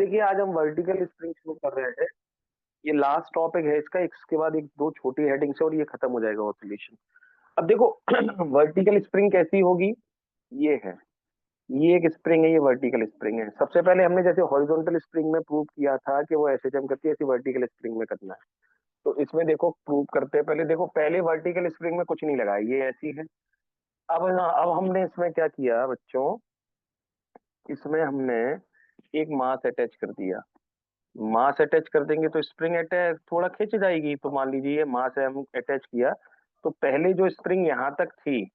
देखिए आज हम वर्टिकल स्प्रिंग शुरू कर रहे हैं। ये लास्ट टॉपिक है इसका, इसके बाद एक दो छोटी हेडिंग्स है और ये खत्म हो जाएगा ऑसिलेशन। अब देखो वर्टिकल स्प्रिंग कैसी होगी, ये है, ये एक स्प्रिंग है, ये वर्टिकल स्प्रिंग है। सबसे पहले हमने जैसे हॉरिजॉन्टल स्प्रिंग में प्रूव किया था कि वो ऐसे जम करती है, ऐसी वर्टिकल स्प्रिंग में करना है। तो इसमें देखो प्रूव करते हैं, पहले देखो, पहले वर्टिकल स्प्रिंग में कुछ नहीं लगा है, ये ऐसी है। अब हमने इसमें क्या किया बच्चों, इसमें हमने एक मास अटैच कर दिया। मास अटैच कर देंगे तो स्प्रिंग अटैच थोड़ा खिंच जाएगी। तो मान लीजिए ये मास है, हम अटैच किया, तो पहले जो स्प्रिंग यहाँ तक थी,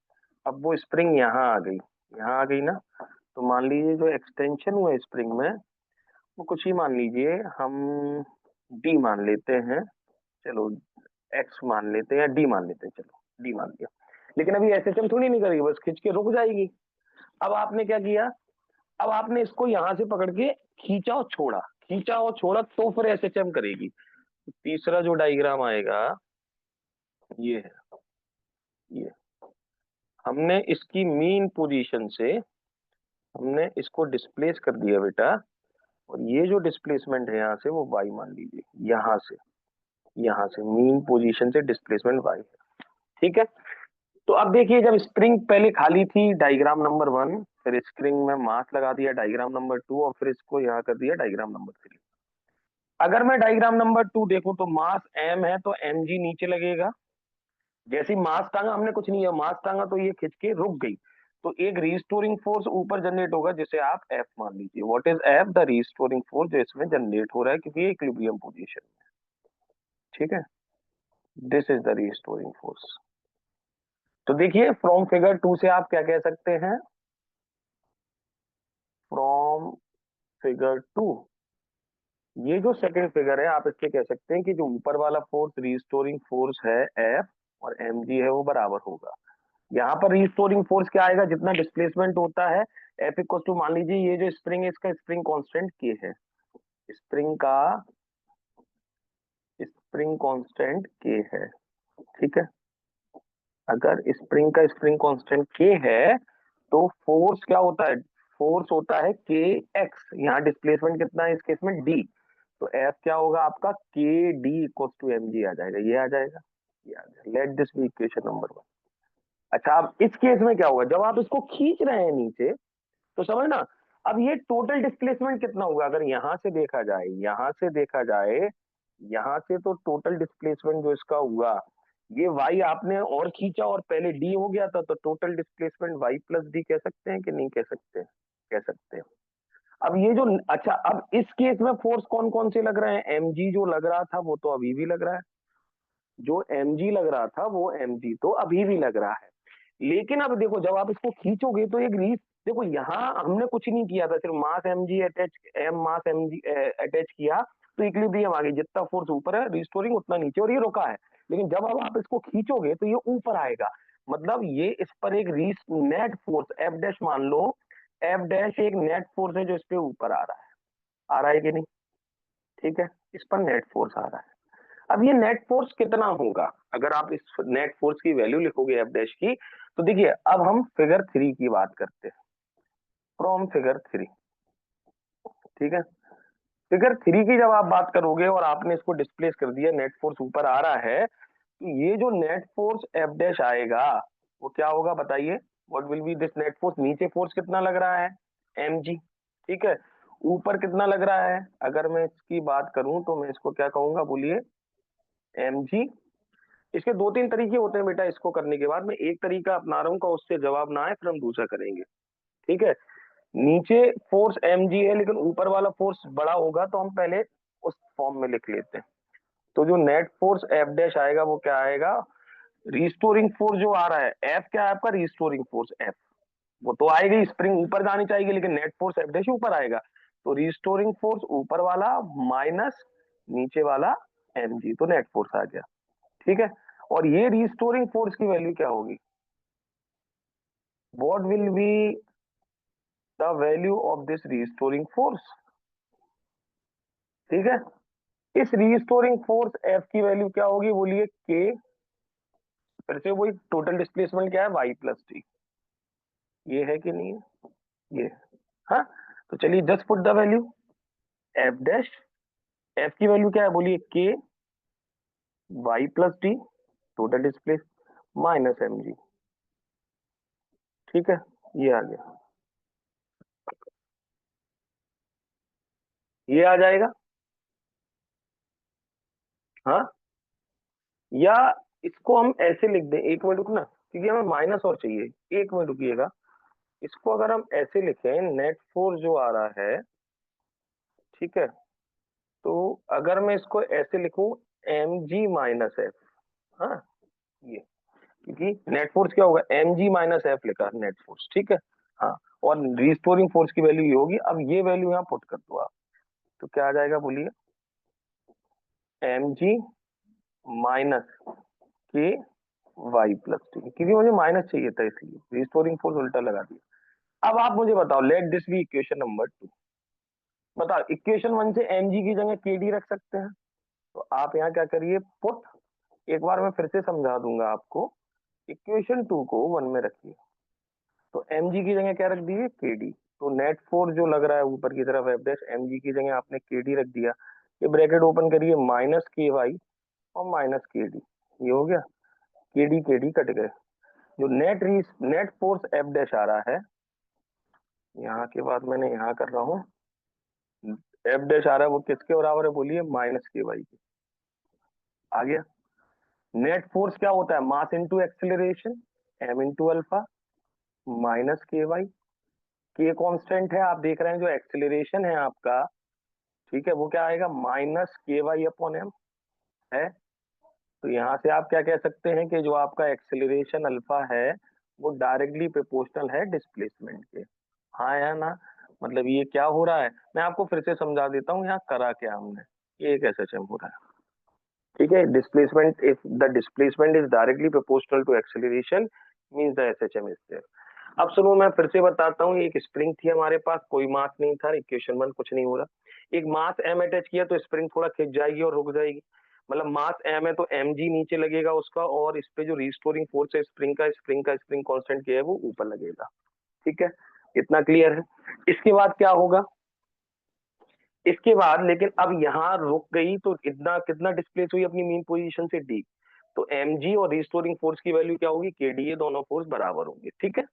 अब वो स्प्रिंग यहाँ आ गई, यहाँ आ गई ना। तो मान लीजिए जो एक्सटेंशन हुआ स्प्रिंग में, वो कुछ ही मान लीजिए, हम डी मान लेते हैं, चलो एक्स मान लेते हैं या डी मान लेते हैं, चलो डी मान लिया। लेकिन अभी एसएचएम थोड़ी नहीं करेगी, बस खींच के रुक जाएगी। अब आपने क्या किया, अब आपने इसको यहां से पकड़ के खींचा और छोड़ा, खींचा और छोड़ा, तो फिर एसएचएम करेगी। तीसरा जो डायग्राम आएगा ये है, ये हमने इसकी मीन पोजीशन से हमने इसको डिस्प्लेस कर दिया बेटा। और ये जो डिस्प्लेसमेंट है यहाँ से, वो वाई मान लीजिए, यहाँ से मीन पोजीशन से डिस्प्लेसमेंट वाई है। ठीक है। तो अब देखिए, जब स्प्रिंग पहले खाली थी, डायग्राम नंबर 1, फिर स्प्रिंग में मास लगा दिया डायग्राम नंबर 2, और फिर इसको यहाँ कर दिया डायग्राम नंबर 3। अगर मैं डायग्राम नंबर 2 देखूं तो मास m है, तो mg नीचे लगेगा। जैसे मास टांगा, हमने कुछ नहीं है, मास टांगा तो ये खिंच के रुक गई। तो एक रिस्टोरिंग फोर्स ऊपर जनरेट होगा, जिसे आप F मान लीजिए। What is F? The restoring force जो इसमें जनरेट हो रहा है, क्योंकि ये इक्विलिब्रियम पोजीशन है। ठीक है, this is the restoring force. तो देखिए, फ्रॉम फिगर 2 से आप क्या कह सकते हैं, फ्रॉम फिगर 2, ये जो सेकंड फिगर है, आप इससे कह सकते हैं कि जो ऊपर वाला फोर्स रिस्टोरिंग फोर्स है F, और mg है, वो बराबर होगा। यहाँ पर रिस्टोरिंग फोर्स क्या आएगा, जितना डिस्प्लेसमेंट होता है, F इक्वल टू, मान लीजिए ये जो स्प्रिंग है, इसका स्प्रिंग कांस्टेंट K है, स्प्रिंग कांस्टेंट K है। ठीक है, अगर स्प्रिंग का स्प्रिंग कांस्टेंट K है, तो फोर्स क्या होता है, फोर्स होता है Kx। यहाँ डिस्प्लेसमेंट कितना है इस केस में, D। तो F क्या होगा आपका, K D equal to M G आ जाएगा, ये आ जाएगा, ये आ जाएगा। Let this be equation number 1। अच्छा, अब इस केस में क्या होगा, जब आप इसको खींच रहे हैं नीचे, तो समझना, अब ये टोटल डिस्प्लेसमेंट कितना होगा, अगर यहां से देखा जाए, यहां से तो टोटल डिस्प्लेसमेंट जो इसका हुआ, ये y आपने और खींचा और पहले d हो गया था, तो total displacement y plus D कह सकते हैं कि नहीं कह सकते? कह सकते हैं। अब ये जो, अच्छा, अब इस केस में फोर्स कौन कौन से लग रहे हैं, mg जो लग रहा था वो तो अभी भी लग रहा है, जो mg लग रहा था वो mg तो अभी भी लग रहा है। लेकिन अब देखो, जब आप इसको खींचोगे तो एक रीस, देखो यहाँ हमने कुछ नहीं किया था, सिर्फ मास mg अटैच, m मास mg अटैच किया, तो इक्विलिब्रियम आ गई, जितना फोर्स ऊपर है रिस्टोरिंग उतना नीचे, और ये रुका है। लेकिन जब अब आप इसको खींचोगे तो ये ऊपर आएगा, मतलब ये इस पर एक रीस नेट फोर्स एफ डैश मान लो, एफ डैश एक नेट फोर्स है जो इस पे ऊपर आ रहा है, आ रहा है कि नहीं? ठीक है, इस पर नेट फोर्स आ रहा है। अब ये नेट फोर्स कितना होगा, अगर आप इस नेट फोर्स की वैल्यू लिखोगे एफ डैश की, तो देखिए, अब हम फिगर 3 की बात करते हैं, फ्रॉम फिगर 3। ठीक है, फिगर 3 की जब आप बात करोगे और आपने इसको डिस्प्लेस कर दिया, नेट फोर्स ऊपर आ रहा है, तो ये जो नेट फोर्स एफ डैश आएगा, वो क्या होगा बताइए, what will B this net force. नीचे फोर्स कितना लग रहा है, mg। ठीक है, ऊपर कितना लग रहा है, अगर मैं इसकी बात करूं तो मैं इसको क्या कहूंगा, बोलिए, mg। इसके दो तीन तरीके होते हैं बेटा इसको करने के बाद, मैं एक तरीका अपना रहा हूँ, का उससे जवाब ना आए फिर हम दूसरा करेंगे। ठीक है, नीचे फोर्स mg है, लेकिन ऊपर वाला फोर्स बड़ा होगा, तो हम पहले उस फॉर्म में लिख लेते हैं। तो जो नेट फोर्स एफ डैश आएगा वो क्या आएगा, रिस्टोरिंग फोर्स जो आ रहा है, एफ क्या है आपका, रिस्टोरिंग फोर्स एफ, वो तो आएगी, स्प्रिंग ऊपर जानी चाहिए, लेकिन नेट फोर्स एफ डैश ऊपर आएगा, तो रिस्टोरिंग फोर्स ऊपर वाला माइनस नीचे वाला mg, तो नेट फोर्स आ गया। ठीक है, और ये रिस्टोरिंग फोर्स की वैल्यू क्या होगी, what will be the value of this restoring force. ठीक है, इस रिस्टोरिंग फोर्स एफ की वैल्यू क्या होगी, बोलिए, के, फिर से वही टोटल डिस्प्लेसमेंट क्या है, वाई प्लस टी। ये है कि नहीं है, ये, हाँ। तो चलिए just put the value, F dash, F की वैल्यू क्या है बोलिए, K Y plus D total displace minus M G. ठीक है, ये आ गया, ये आ जाएगा। हाँ, या इसको हम ऐसे लिख दें, एक मिनट रुकना, क्योंकि हमें माइनस और चाहिए, एक मिनट रुकिएगा। इसको अगर हम ऐसे लिखें, नेट फोर्स जो आ रहा है, ठीक है, तो अगर मैं इसको ऐसे लिखूं, एम जी माइनस एफ, हाँ, ये, क्योंकि नेट फोर्स क्या होगा, एम जी माइनस एफ लिखा नेट फोर्स, ठीक है। हाँ, और रिस्टोरिंग फोर्स की वैल्यू ये होगी। अब ये वैल्यू यहाँ पुट कर दो आप, तो क्या आ जाएगा बोलिए, M G minus K Y plus T, क्योंकि मुझे माइनस चाहिए था इसलिए रिस्टोरिंग फोर्स उल्टा लगा दिया। अब आप मुझे बताओ, let this be equation number 2। बताओ, इक्वेशन 1 से एम जी की जगह के डी रख सकते हैं, तो आप यहाँ क्या करिए, पुट, एक बार मैं फिर से समझा दूंगा आपको, इक्वेशन 2 को 1 में रखिए, तो एम जी की जगह क्या रख दिए, के डी। तो नेट फोर्स जो लग रहा है ऊपर की तरफ एफ डैश, एम जी की जगह आपने के डी रख दिया, ये ब्रैकेट ओपन करिए, माइनस के वाई और माइनस के डी, ये हो गया, के डी कट गए। जो नेट फोर्स एफ डैश आ रहा है, यहाँ के बाद मैंने यहाँ कर रहा हूँ, एफ डैश आ रहा है वो किसके बराबर है बोलिए, माइनस के वाई के। आ गया। नेट फोर्स क्या होता है, mass into acceleration, M into alpha minus K Y. K constant है, आप देख रहे हैं, जो एक्सेलरेशन है आपका, ठीक है, वो क्या आएगा, minus K Y upon M है। तो यहाँ से आप क्या कह सकते हैं कि जो आपका एक्सेलरेशन अल्फा है, वो डायरेक्टली प्रोपोर्शनल है डिस्प्लेसमेंट के। हाँ या ना, मतलब ये क्या हो रहा है, मैं आपको फिर से समझा देता हूँ यहाँ करा क्या हमने। ये एक एसएचएम हो रहा है, ठीक है, displacement, if the displacement is directly proportional to acceleration means the SHM is there. अब सुनो, मैं फिर से बताता हूँ, एक स्प्रिंग थी हमारे पास, कोई मास नहीं था, इक्वेशन 1 कुछ नहीं हो रहा, एक मास एम अटैच किया तो स्प्रिंग थोड़ा खिंच जाएगी और रुक जाएगी, मतलब मास एम है तो एम जी नीचे लगेगा उसका, और इस पे जो रिस्टोरिंग फोर्स है स्प्रिंग कांस्टेंट क्या है वो ऊपर लगेगा। ठीक है, इतना क्लियर है। इसके बाद क्या होगा, इसके बाद लेकिन अब यहाँ रुक गई तो इतना कितना डिस्प्लेस हुई अपनी मेन पोजीशन से, डी। तो एम जी और रिस्टोरिंग फोर्स की वैल्यू क्या होगी, के डी, ये दोनों फोर्स बराबर होंगे। ठीक है,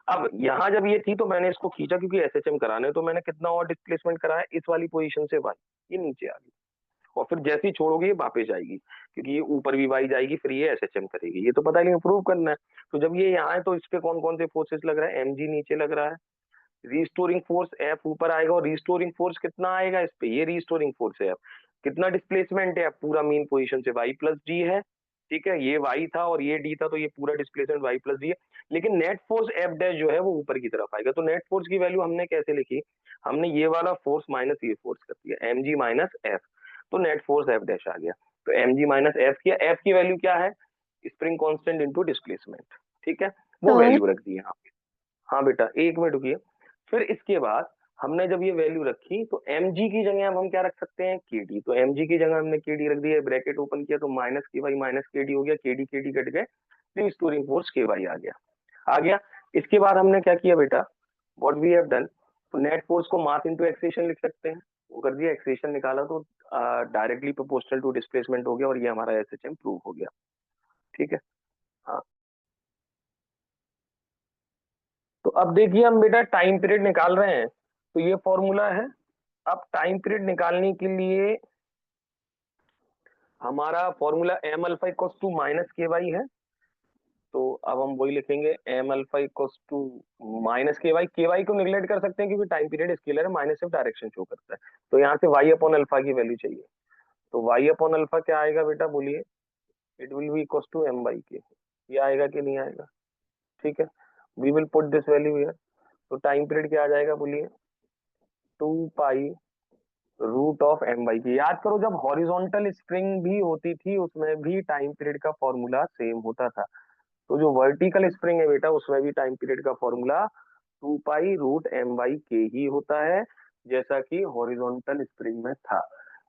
अब यहाँ जब ये थी तो मैंने इसको खींचा, क्योंकि एसएचएम कराने, तो मैंने कितना और डिस्प्लेसमेंट कराया, इस वाली पोजीशन से वाई, ये नीचे आ गई, और फिर जैसे ही छोड़ोगे ये वापस जाएगी, क्योंकि ये ऊपर भी वाई जाएगी, फिर ये एसएचएम करेगी, ये तो पता नहीं प्रूव करना है। तो जब ये यहाँ है तो इस पे कौन कौन से फोर्सेस लग रहा है, एम जी नीचे लग रहा है, रिस्टोरिंग फोर्स एफ ऊपर आएगा, और रिस्टोरिंग फोर्स कितना आएगा इस पे, ये रिस्टोरिंग फोर्स है एफ, कितना डिस्प्लेसमेंट है, पूरा मीन पोजीशन से वाई प्लस डी है। ठीक है, ये वाई था और ये डी था, तो ये पूरा डिस्प्लेसमेंट वाई प्लस डी है। लेकिन नेट फोर्स एफ डैश जो है वो ऊपर की तरफ आएगा, तो नेट फोर्स की वैल्यू हमने कैसे लिखी, हमने ये वाला फोर्स माइनस ये फोर्स कर दिया, एम जी माइनस एफ, तो नेट फोर्स एफ डैश आ गया। तो एम जी माइनस एफ किया, एफ की वैल्यू क्या है, स्प्रिंग कांस्टेंट इनटू डिस्प्लेसमेंट। ठीक है, वो सर वैल्यू रख दी यहाँ पे। हाँ बेटा, एक मिनट रुकिए। फिर इसके बाद हमने जब ये वैल्यू रखी, तो mg की जगह अब हम क्या रख सकते हैं, kd। तो mg की जगह हमने kd रख दिया, ब्रैकेट ओपन किया, तो minus K Y minus kd हो गया, kd कट गए, रिस्टोरिंग फोर्स के वाई आ गया, आ गया। इसके बाद हमने क्या किया बेटा, व्हाट वी हैव डन, तो नेट फोर्स को मास इनटू एक्सेलरेशन लिख सकते हैं, वो कर दिया, एक्सेलरेशन निकाला तो डायरेक्टली प्रोपोर्शनल टू डिस्प्लेसमेंट हो गया, और ये हमारा एसएचएम प्रूव हो गया। ठीक है, हाँ। तो अब देखिए हम बेटा टाइम पीरियड निकाल रहे हैं, तो ये फॉर्मूला है। अब टाइम पीरियड निकालने के लिए हमारा formula M alpha equals to minus K Y है, तो अब हम वही लिखेंगे, M alpha equals to minus K Y को निगलेक्ट कर सकते हैं क्योंकि टाइम पीरियड स्केलर है, माइनस सिर्फ डायरेक्शन शो करता है, तो यहाँ से वाई अपॉन अल्फा की वैल्यू चाहिए। तो वाई अपॉन अल्फा क्या आएगा बेटा बोलिए, it will be equals to M by K, ये आएगा कि नहीं आएगा, ठीक है, we will put this value here. तो टाइम पीरियड क्या आ जाएगा बोलिए, 2 pi root of M by K. याद करो, जब हॉरिजॉन्टल स्प्रिंग भी होती थी उसमें भी टाइम पीरियड का फॉर्मूला सेम होता था, तो जो वर्टिकल स्प्रिंग है बेटा उसमें भी टाइम पीरियड का formula 2 pi root M by K ही होता है, जैसा कि हॉरिजॉन्टल स्प्रिंग में था।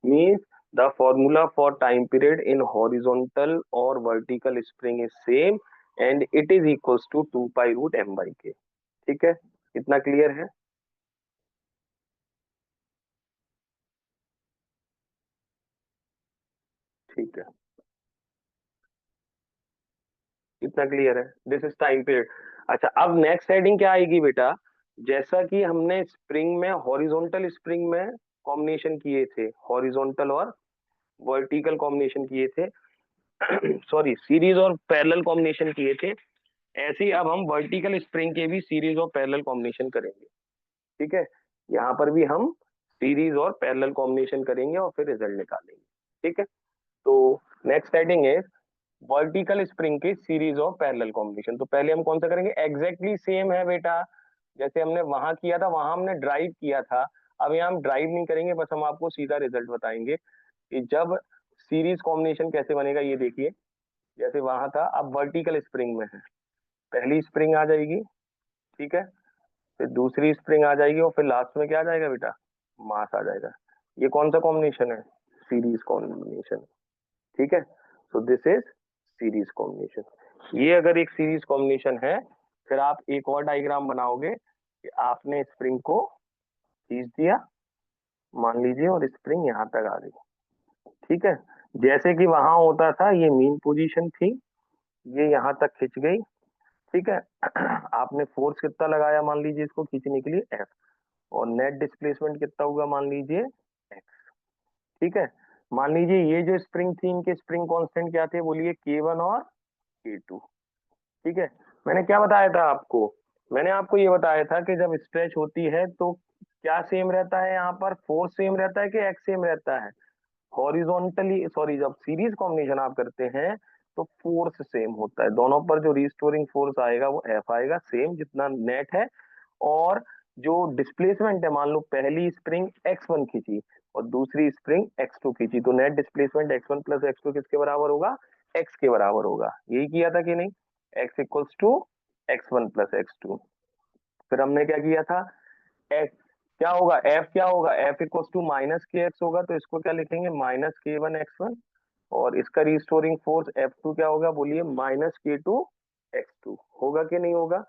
Means the formula for time period in horizontal और vertical spring is same and it is equals to 2 pi root M by K. ठीक है, इतना क्लियर है। ठीक है, इतना क्लियर है, दिस इज टाइम पीरियड। अच्छा, अब नेक्स्ट हेडिंग क्या आएगी बेटा, जैसा कि हमने स्प्रिंग में हॉरिजॉन्टल स्प्रिंग में कॉम्बिनेशन किए थे, हॉरिजॉन्टल और वर्टिकल कॉम्बिनेशन किए थे सॉरी, सीरीज और पैरेलल कॉम्बिनेशन किए थे, ऐसे ही अब हम वर्टिकल स्प्रिंग के भी सीरीज और पैरेलल कॉम्बिनेशन करेंगे। ठीक है, यहाँ पर भी हम सीरीज और पैरेलल कॉम्बिनेशन करेंगे और फिर रिजल्ट निकालेंगे। ठीक है, तो नेक्स्ट हेडिंग है वर्टिकल स्प्रिंग की सीरीज ऑफ पैरेलल कॉम्बिनेशन। तो पहले हम कौन सा करेंगे, एग्जैक्टली सेम है बेटा, जैसे हमने वहां किया था, वहां हमने ड्राइव किया था, अब यहाँ हम ड्राइव नहीं करेंगे, बस हम आपको सीधा रिजल्ट बताएंगे कि जब सीरीज कॉम्बिनेशन कैसे बनेगा। ये देखिए, जैसे वहां था, अब वर्टिकल स्प्रिंग में है, पहली स्प्रिंग आ जाएगी, ठीक है, फिर दूसरी स्प्रिंग आ जाएगी और फिर लास्ट में क्या आ जाएगा बेटा, मास आ जाएगा। ये कौन सा कॉम्बिनेशन है, सीरीज कॉम्बिनेशन। ठीक है, so this is series combination. ये अगर एक सीरीज कॉम्बिनेशन है, फिर आप एक और डायग्राम बनाओगे कि आपने स्प्रिंग को खींच दिया मान लीजिए और स्प्रिंग यहाँ तक आ गई। ठीक है, जैसे कि वहां होता था, ये मीन पोजीशन थी, ये यहाँ तक खिंच गई। ठीक है आपने फोर्स कितना लगाया मान लीजिए इसको खींचने के लिए, एफ, और नेट डिस्प्लेसमेंट कितना होगा मान लीजिए, एक्स। ठीक है, मान लीजिए ये जो स्प्रिंग थी, इनके स्प्रिंग कांस्टेंट क्या थे, बोलिए K1 और K2। ठीक है, मैंने क्या बताया था आपको, मैंने आपको ये बताया था कि जब स्ट्रेच होती है तो क्या सेम रहता है, यहाँ पर फोर्स सेम रहता है कि एक्स सेम रहता है, हॉरिजॉन्टली सॉरी, जब सीरीज कॉम्बिनेशन आप करते हैं तो फोर्स सेम होता है, दोनों पर जो रिस्टोरिंग फोर्स आएगा वो एफ आएगा सेम जितना नेट है, और जो डिस्प्लेसमेंट है, मान लो पहली स्प्रिंग x1 खींची और दूसरी स्प्रिंग x2 खींची, तो net displacement x1 plus x2 किसके बराबर होगा, x के बराबर होगा। यही किया था कि नहीं, x equals to x1 plus x2। फिर हमने क्या किया था, f क्या होगा, f क्या होगा, f इक्वल्स टू माइनस के एक्स होगा, तो इसको क्या लिखेंगे, माइनस K1 x1, और इसका रिस्टोरिंग फोर्स F2 क्या होगा, बोलिए माइनस K2 x2, होगा कि नहीं होगा।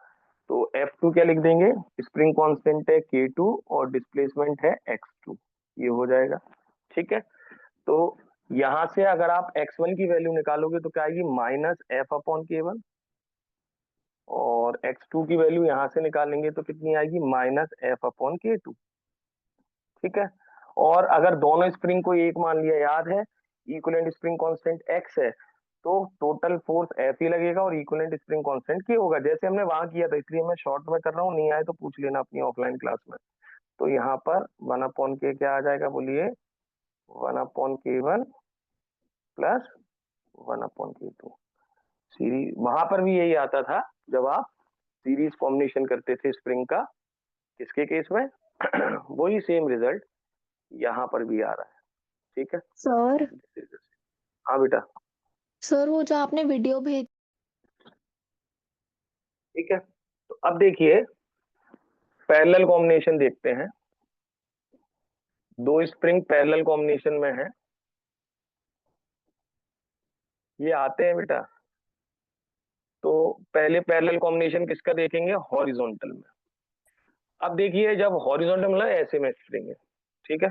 तो F2 क्या लिख देंगे, स्प्रिंग कांस्टेंट है K2 और डिस्प्लेसमेंट है x2, ये हो जाएगा। ठीक है, तो यहां से अगर आप x1 की वैल्यू निकालोगे तो क्या आएगी, माइनस F/K1, और x2 की वैल्यू यहां से निकालेंगे तो कितनी आएगी, माइनस F/K2। ठीक है, और अगर दोनों स्प्रिंग को एक मान लिया, याद है इक्विवेलेंट स्प्रिंग कांस्टेंट x है, तो टोटल फोर्स F ही लगेगा और इक्विवेलेंट स्प्रिंग कांस्टेंट K होगा, जैसे हमने वहां किया था, इसलिए मैं शॉर्ट में कर रहा हूँ, नहीं आए तो पूछ लेना अपनी ऑफलाइन क्लास में। तो यहाँ पर 1/K क्या आ जाएगा, बोलिए 1/K1 प्लस 1/K2। सीरीज वहां पर भी यही आता था जब आप सीरीज कॉम्बिनेशन करते थे स्प्रिंग का, किसके केस में वही सेम रिजल्ट यहाँ पर भी आ रहा है। ठीक है सर। हाँ बेटा, सर वो जो आपने वीडियो भेज। ठीक है, तो अब देखिए पैरेलल कॉम्बिनेशन देखते हैं, दो स्प्रिंग पैरेलल कॉम्बिनेशन में है, ये आते हैं बेटा। तो पहले पैरेलल कॉम्बिनेशन किसका देखेंगे, हॉरिजॉन्टल में। अब देखिए जब हॉरिजॉन्टल मतलब ऐसे में स्प्रिंग है, ठीक है,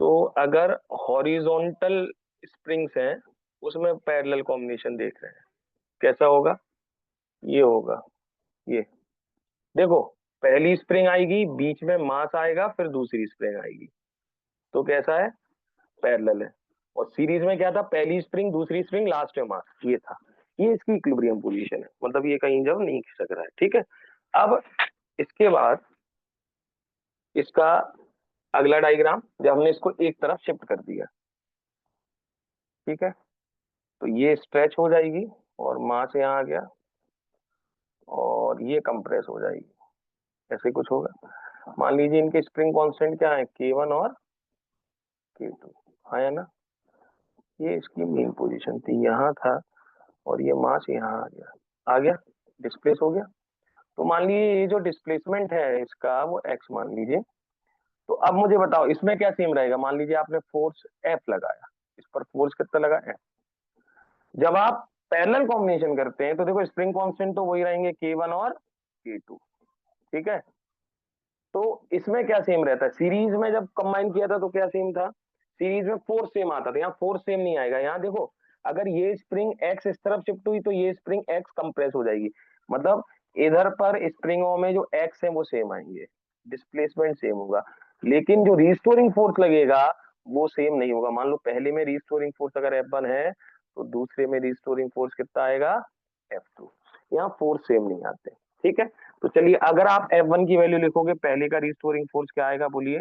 तो अगर हॉरिजॉन्टल स्प्रिंग्स हैं उसमें पैरेलल कॉम्बिनेशन देख रहे हैं, कैसा होगा, ये होगा, ये देखो, पहली स्प्रिंग आएगी, बीच में मास आएगा, फिर दूसरी स्प्रिंग आएगी, तो कैसा है, पैरेलल है। और सीरीज में क्या था, पहली स्प्रिंग दूसरी स्प्रिंग लास्ट में मास, ये था, ये इसकी इक्विलिब्रियम पोजीशन है, मतलब ये कहीं जब नहीं खिसक रहा है। ठीक है, अब इसके बाद इसका अगला डायग्राम, जब हमने इसको एक तरफ शिफ्ट कर दिया, ठीक है, तो ये स्ट्रेच हो जाएगी और मास यहाँ आ गया और ये कंप्रेस हो जाएगी, ऐसे कुछ होगा। मान लीजिए इनके स्प्रिंग कांस्टेंट क्या है, K1 और K2, हाँ है ना, ये इसकी मेन पोजीशन थी, यहाँ था, और ये मास यहाँ आ गया, डिस्प्लेस हो गया। तो मान लीजिए ये जो डिस्प्लेसमेंट है इसका वो x मान लीजिए। तो अब मुझे बताओ इसमें क्या सेम रहेगा, मान लीजिए आपने फोर्स F लगाया, इस पर फोर्स कितना लगा, F। जब आप पैरेलल कॉम्बिनेशन करते हैं तो देखो स्प्रिंग कांस्टेंट तो वही रहेंगे K1 और K2। ठीक है, तो इसमें क्या सेम रहता है, सीरीज में जब कंबाइन किया था तो क्या सेम था, सीरीज में फोर्स सेम आता था, यहाँ फोर्स सेम नहीं आएगा। यहाँ देखो, अगर ये स्प्रिंग एक्स इस तरफ शिफ्ट हुई तो ये स्प्रिंग एक्स कंप्रेस हो जाएगी, मतलब इधर पर स्प्रिंगों में जो एक्स है वो सेम आएंगे, डिस्प्लेसमेंट सेम होगा, लेकिन जो रिस्टोरिंग फोर्स लगेगा वो सेम नहीं होगा। मान लो पहले में रिस्टोरिंग फोर्स अगर F1 है तो दूसरे में रिस्टोरिंग फोर्स कितना आएगा, F2। यहाँ फोर्स सेम नहीं आते, ठीक है। तो चलिए, अगर आप F1 की वैल्यू लिखोगे, पहले का रिस्टोरिंग फोर्स क्या आएगा बोलिए,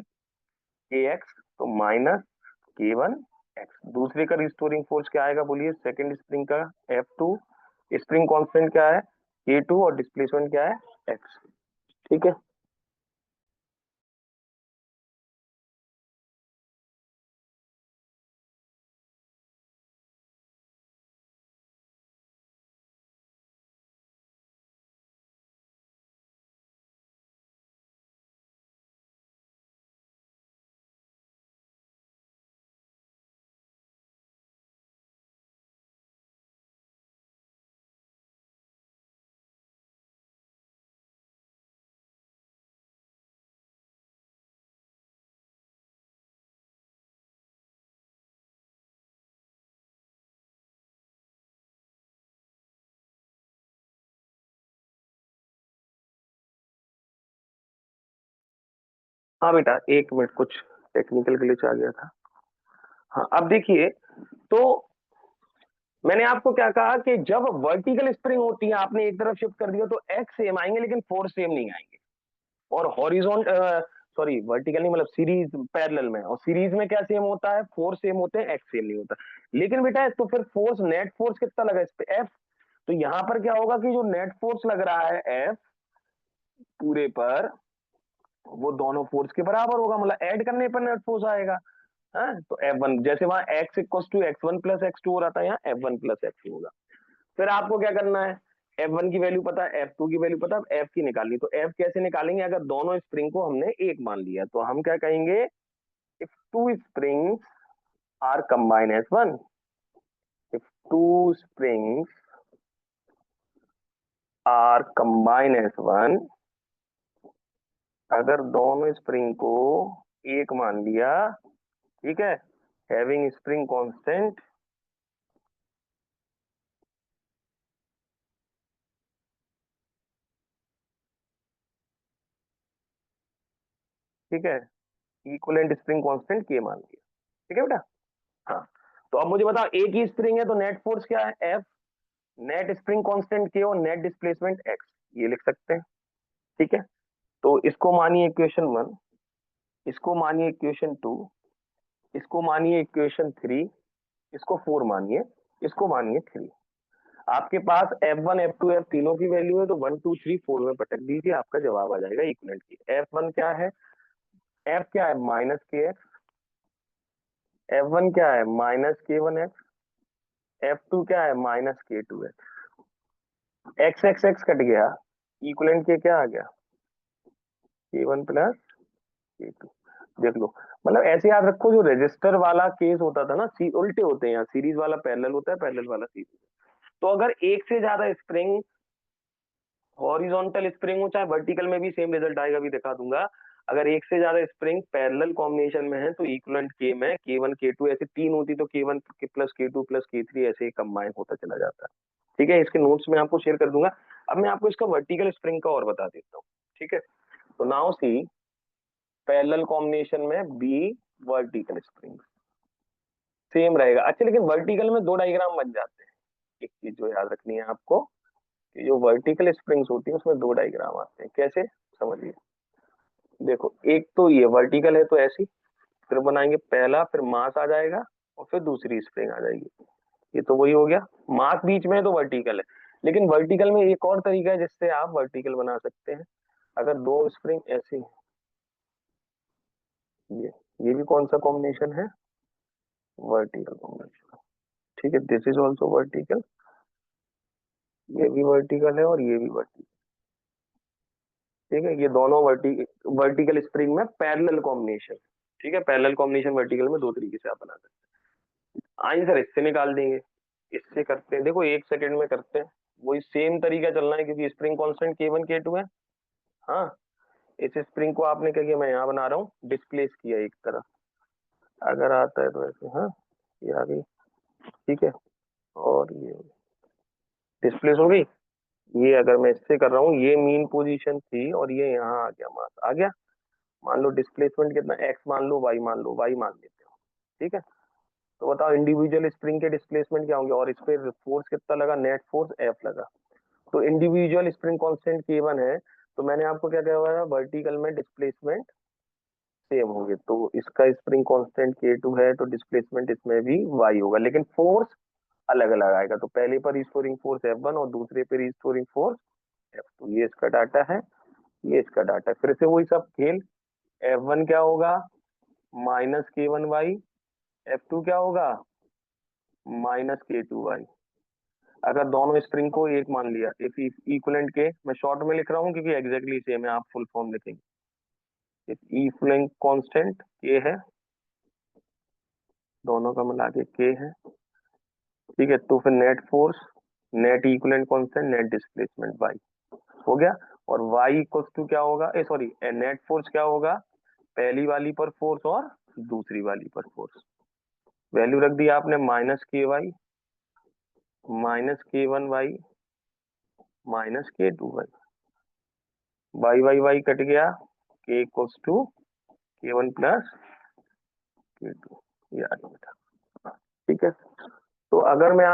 kx, तो माइनस k1 x। दूसरे का रिस्टोरिंग फोर्स क्या आएगा बोलिए, सेकंड स्प्रिंग का F2, स्प्रिंग कांस्टेंट क्या है k2 और डिस्प्लेसमेंट क्या है x, ठीक है। हाँ बेटा, एक मिनट, कुछ टेक्निकल ग्लिच आ गया था। हाँ, अब देखिए, तो मैंने आपको क्या कहा कि जब वर्टिकल स्प्रिंग होती है, आपने एक तरफ शिफ्ट कर दिया तो एक्स सेम आएंगे लेकिन फोर्स सेम नहीं आएंगे। और हॉरिजॉन्टल, सॉरी वर्टिकल नहीं, मतलब सीरीज पैरेलल में, और सीरीज में क्या सेम होता है, फोर्स सेम होते हैं, एक्स सेम नहीं होता। लेकिन बेटा तो फिर फोर्स, नेट फोर्स कितना लगा इस पे, एफ। तो यहां पर क्या होगा कि जो नेट फोर्स लग रहा है एफ पूरे पर, वो दोनों फोर्स के बराबर होगा, मतलब ऐड करने पर नेट फोर्स आएगा। हाँ, तो F1 जैसे वहां x equal to x1 plus x2 हो रहा था, यहाँ F1 प्लस x2 होगा। फिर आपको क्या करना है, F1 की वैल्यू पता है, F2 की वैल्यू पता है, F की निकालनी। तो F कैसे निकालेंगे, अगर दोनों स्प्रिंग को हमने एक मान लिया तो हम क्या कहेंगे, if two springs are combine as one, if two springs are combine as one, अगर दोनों स्प्रिंग को एक मान लिया, ठीक है, हैविंग स्प्रिंग कांस्टेंट, ठीक है, इक्विवेलेंट स्प्रिंग कांस्टेंट के मान लिया, ठीक है बेटा। हाँ, तो अब मुझे बताओ, एक ही स्प्रिंग है तो नेट फोर्स क्या है, एफ, नेट स्प्रिंग कांस्टेंट के और नेट डिस्प्लेसमेंट एक्स, ये लिख सकते हैं, ठीक है। तो इसको मानिए इक्वेशन 1, इसको मानिए इक्वेशन 2, इसको मानिए इक्वेशन 3, इसको 4 मानिए, इसको मानिए 3। आपके पास F1 F2 F तीनों की वैल्यू है, तो 1 2 3 4 में पटक दीजिए, आपका जवाब आ जाएगा इक्विवेलेंट की। F1 क्या है, F क्या है माइनस के एक्स, F1 क्या है माइनस k1x, F2 क्या है minus k2x, x x x cut गया, इक्विवेलेंट के क्या आ गया, k1 प्लस k2। देख लो, मतलब ऐसे याद रखो, जो रजिस्टर वाला केस होता था ना, उल्टे होते हैं, यहाँ सीरीज वाला पैरेलल होता है, पैरेलल वाला सीरीज। तो अगर एक से ज्यादा स्प्रिंग, हॉरिजॉन्टल स्प्रिंग हो चाहे वर्टिकल में भी सेम रिजल्ट आएगा, भी दिखा दूंगा। अगर एक से ज्यादा स्प्रिंग पैरेलल कॉम्बिनेशन में है तो इक्विवेलेंट के में k1 k2 ऐसे तीन होती तो k1 plus k2 plus k3 ऐसे कंबाइन होता चला जाता है, ठीक है। इसके नोट्स में आपको शेयर कर दूंगा। अब मैं आपको इसका वर्टिकल स्प्रिंग का और बता देता हूँ, ठीक है। तो नाउ सी, पैरेलल कॉम्बिनेशन में बी वर्टिकल स्प्रिंग सेम रहेगा। अच्छा, लेकिन वर्टिकल में दो डायग्राम बन जाते हैं। एक चीज जो याद रखनी है आपको, कि जो वर्टिकल स्प्रिंग्स होती है उसमें दो डायग्राम आते हैं, कैसे समझिए। देखो, एक तो ये वर्टिकल है तो ऐसी, फिर बनाएंगे पहला, फिर मास आ जाएगा और फिर दूसरी स्प्रिंग आ जाएगी, ये तो वही हो गया। मास बीच में है तो वर्टिकल है। लेकिन वर्टिकल में एक और तरीका है जिससे आप वर्टिकल बना सकते हैं। अगर दो स्प्रिंग ऐसी, ये भी कौन सा कॉम्बिनेशन है, वर्टिकल कॉम्बिनेशन, ठीक है। दिस इज ऑल्सो वर्टिकल, ये भी वर्टिकल है और ये भी वर्टिकल, ठीक है। ये दोनों वर्टिकल स्प्रिंग में पैरेलल कॉम्बिनेशन, ठीक है। पैरेलल कॉम्बिनेशन वर्टिकल में दो तरीके से आप बना सकते हैं। आइए सर, इससे निकाल देंगे, इससे करते हैं, देखो एक सेकंड में करते हैं। वही सेम तरीका चलना है क्योंकि स्प्रिंग कांस्टेंट k1 k2 है। हाँ, इस स्प्रिंग को आपने क्या किया, मैं यहाँ बना रहा हूँ, डिस्प्लेस किया एक तरफ। अगर आता है तो ऐसे, हाँ ये आ गई, ठीक है। और ये डिस्प्लेस हो गई। ये अगर मैं इससे कर रहा हूँ, ये मीन पोजीशन थी और ये यहाँ आ गया, मास आ गया। मान लो डिस्प्लेसमेंट कितना, एक्स मान लो, वाई मान लो, वाई मान लेते हो, ठीक है। तो बताओ इंडिविजुअल स्प्रिंग के डिस्प्लेसमेंट क्या होंगे, और इस पे फोर्स कितना लगा, नेट फोर्स एफ लगा। तो इंडिविजुअल स्प्रिंग कांस्टेंट K1 है, तो मैंने आपको क्या कहा हुआ है, वर्टिकल में डिस्प्लेसमेंट सेम होंगे। तो इसका स्प्रिंग कांस्टेंट K2 है, तो डिस्प्लेसमेंट इसमें भी y होगा, लेकिन फोर्स अलग अलग आएगा। तो पहले पर रिस्टोरिंग फोर्स F1 और दूसरे पे रिस्टोरिंग फोर्स F2। ये इसका डाटा है, ये इसका डाटा है। फिर से वही सब खेल, F1 क्या होगा, -K1y, F2 क्या होगा, -K2y। अगर दोनों स्प्रिंग को एक मान लिया, इफ इक्विवेलेंट के, मैं शॉर्ट में लिख रहा हूँ क्योंकि एग्जैक्टली सेम है, आप फुल फॉर्म लिखेंगे। इफ इक्विवेलेंट कांस्टेंट K है, दोनों का मिला के K है, ठीक है। तो फिर net force, net equivalent constant, net displacement y हो गया। और y इक्वल्स टू क्या होगा, सॉरी, नेट फोर्स क्या होगा, पहली वाली पर फोर्स और दूसरी वाली पर फोर्स। वैल्यू रख दी आपने, -Ky, -K1y, -K2y, y y y cut गया, K equals to K1 plus K2, ये आ गया बेटा, ठीक है। तो अगर मैं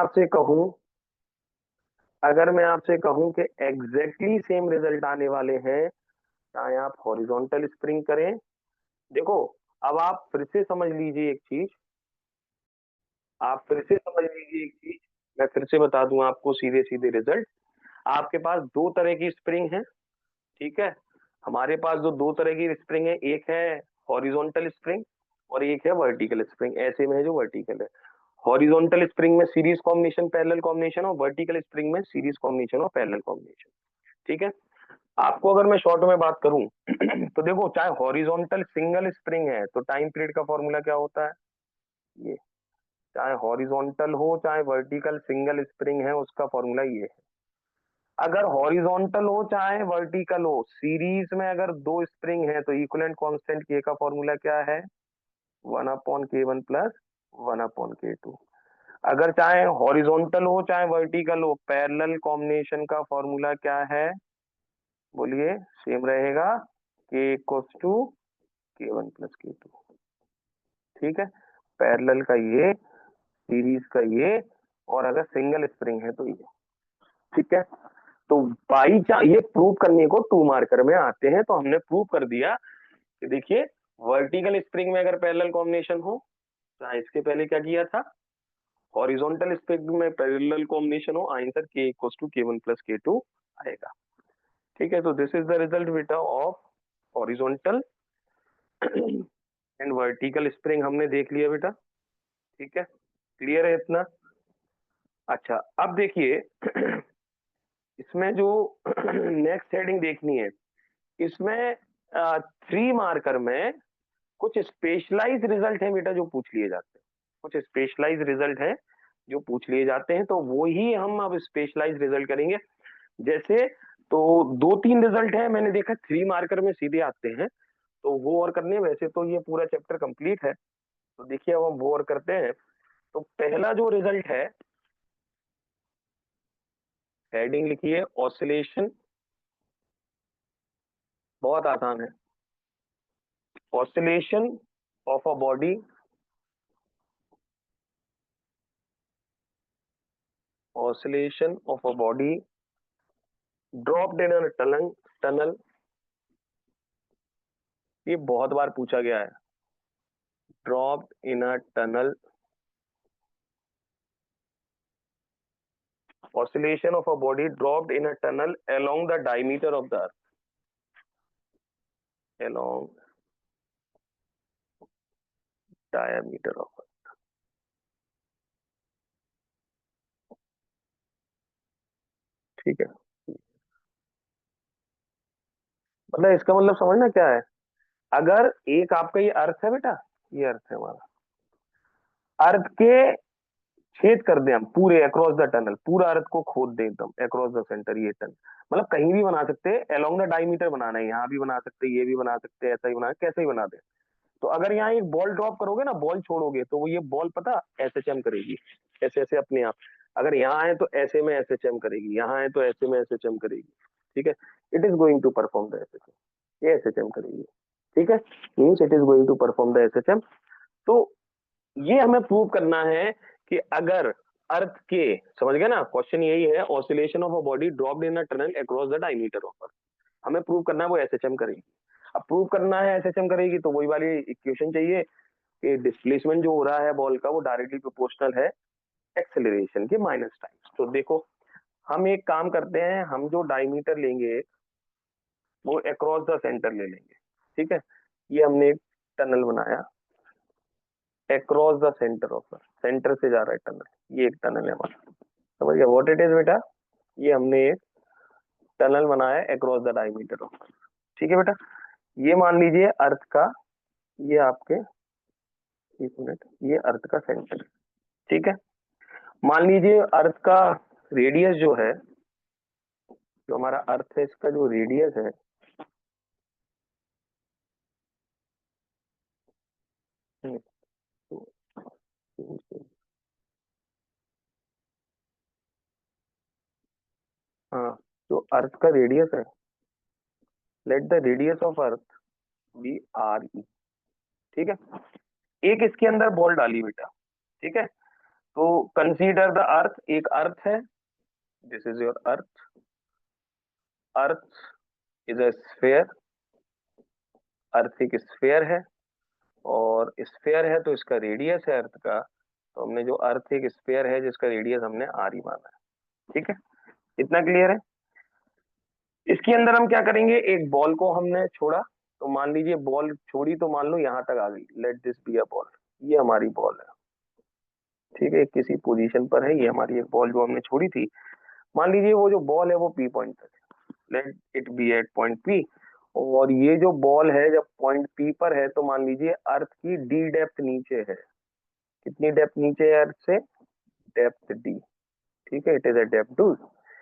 आपसे कहूं कि एग्जैक्टली सेम रिजल्ट आने वाले हैं, चाहे आप हॉरिजॉन्टल स्प्रिंग करें। देखो, अब आप फिर से समझ लीजिए एक चीज, मैं फिर से बता दूं आपको सीधे सीधे रिजल्ट। आपके पास दो तरह की स्प्रिंग है, ठीक है। हमारे पास जो दो तरह की स्प्रिंग है, एक है हॉरिजॉन्टल स्प्रिंग और एक है वर्टिकल स्प्रिंग। ऐसे में है जो वर्टिकल है, हॉरिजॉन्टल स्प्रिंग में सीरीज कॉम्बिनेशन, पैरेलल कॉम्बिनेशन, और वर्टिकल स्प्रिंग में सीरीज कॉम्बिनेशन और पैरेलल कॉम्बिनेशन, ठीक है। आपको अगर मैं शॉर्ट में बात करूं तो देखो, चाहे हॉरिजॉन्टल सिंगल स्प्रिंग है तो टाइम पीरियड का फॉर्मूला क्या होता है, ये, चाहे हॉरिजॉन्टल हो चाहे वर्टिकल सिंगल स्प्रिंग है, उसका फॉर्मूला ये है। अगर हॉरिजॉन्टल हो चाहे वर्टिकल हो, सीरीज में अगर दो स्प्रिंग है तो इक्विवेलेंट कांस्टेंट के का फॉर्मूला क्या है, 1/K1 प्लस 1/K2। अगर चाहे हॉरिजॉन्टल हो चाहे वर्टिकल हो, पैरेलल कॉम्बिनेशन का फॉर्मूला क्या है, बोलिए, सेम रहेगा, K equals to K1 plus K2, ठीक है। पैरेलल का ये, सीरीज का ये, और अगर सिंगल स्प्रिंग है तो ये, ठीक है। तो बाई चांस ये प्रूव करने को टू मार्कर में आते हैं, तो हमने प्रूव कर दिया कि देखिए, वर्टिकल स्प्रिंग में अगर पैरेलल कॉम्बिनेशन हो, तो इसके पहले क्या किया था, हॉरिजॉन्टल स्प्रिंग में पैरेलल कॉम्बिनेशन हो, answer K equals to K1 plus K2 आएगा, ठीक है। तो दिस इज द रिजल्ट बेटा of horizontal and vertical spring हमने देख लिया बेटा, ठीक है। क्लियर है इतना। अच्छा, अब देखिए इसमें जो नेक्स्ट हेडिंग देखनी है, इसमें 3 मार्कर में कुछ स्पेशलाइज रिजल्ट है बेटा जो पूछ लिए जाते हैं, कुछ स्पेशलाइज रिजल्ट है जो पूछ लिए जाते हैं, तो वो ही हम अब स्पेशलाइज रिजल्ट करेंगे। जैसे, तो 2-3 रिजल्ट है, मैंने देखा 3 मार्कर में सीधे आते हैं, तो वो और करने, वैसे तो ये पूरा चैप्टर कंप्लीट है, तो देखिए अब हम वो और करते हैं। तो पहला जो रिजल्ट है, हेडिंग लिखिए ऑसिलेशन, बहुत आसान है। Oscillation of a body, oscillation of a body dropped in a tunnel, ये बहुत बार पूछा गया है, dropped in a tunnel, oscillation of a body dropped in a tunnel along the diameter of the earth, along diameter of earth, ठीक है। मतलब इसका मतलब समझना क्या है, अगर एक आपका ये अर्थ है बेटा, ये अर्थ है हमारा, अर्थ के छेद कर दें हम पूरे अक्रॉस द टनल, पूरा अर्थ को खोद दें एकदम अक्रॉस द सेंटर, ये टनल, मतलब कहीं भी बना सकते हैं, अलोंग द डायमीटर बनाना है, यहाँ भी बना सकते हैं, ये भी बना सकते हैं, ऐसा ही बना, कैसे ही बना दे, तो अगर यहाँ एक बॉल ड्रॉप करोगे ना, बॉल छोड़ोगे, तो वो ये बॉल पता एसएचएम करेगी ऐसे ऐसे अपने आप। अगर यहाँ है तो ऐसे में एसएचएम करेगी, यहाँ है तो ऐसे में एसएचएम करेगी, ठीक है। It is going to perform the SHM, ये एसएचएम करेगी, ठीक है, means it is going to perform the SHM. तो ये हमें प्रूव करना है कि अगर अर्थ के, समझ गए ना, क्वेश्चन यही है, oscillation of a body dropped in a tunnel across the diameter of earth, हमें प्रूव करना है वो एसएचएम करेगी। अब प्रूव करना है एसएचएम करेगी, तो वही वाली इक्वेशन चाहिए कि डिस्प्लेसमेंट जो हो रहा है बॉल का वो डायरेक्टली प्रोपोर्शनल है एक्सेलरेशन के माइनस टाइम्स। तो देखो हम एक काम करते हैं, हम जो डायमीटर लेंगे वो अक्रॉस द सेंटर ले लेंगे, ठीक है। ये हमने एक टनल बनाया across the centre of earth, centre से जा रहा है टनल, ये एक टनल है हमारा, समझ गया व्हाट इट इज बेटा। ये हमने एक टनल बनाया across the diameter of earth, ठीक है बेटा। ये मान लीजिए अर्थ का, ये आपके, एक मिनट, ये अर्थ का सेंटर, ठीक है। मान लीजिए अर्थ का रेडियस जो है, जो हमारा अर्थ है इसका जो रेडियस है, तो हाँ, जो अर्थ का रेडियस है, let the radius of earth be R E, ठीक है। एक इसके अंदर बॉल डाली बेटा, ठीक है। तो कंसीडर द अर्थ, एक अर्थ है, this is your earth, earth is a sphere, earth एक स्फेयर है, और स्फेयर है तो इसका रेडियस है अर्थ का, तो हमने जो अर्थ एक स्फेयर है जिसका रेडियस हमने आर ही माना है, ठीक है। इतना क्लियर है। इसके अंदर हम क्या करेंगे, एक बॉल को हमने छोड़ा, तो मान लीजिए बॉल छोड़ी तो मान लो यहाँ तक आ गई, late this be a ball, ये हमारी बॉल है, ठीक है, किसी पोजीशन पर है, ये हमारी एक बॉल जो हमने छोड़ी थी। मान लीजिए वो जो बॉल है वो पी पॉइंट तक है, let it be at point P, और ये जो बॉल है जब पॉइंट पी पर है तो मान लीजिए अर्थ की डी डेप्थ नीचे है, कितनी डेप्थ नीचे है अर्थ से, डेप्थ डी, ठीक है, it is a depth two,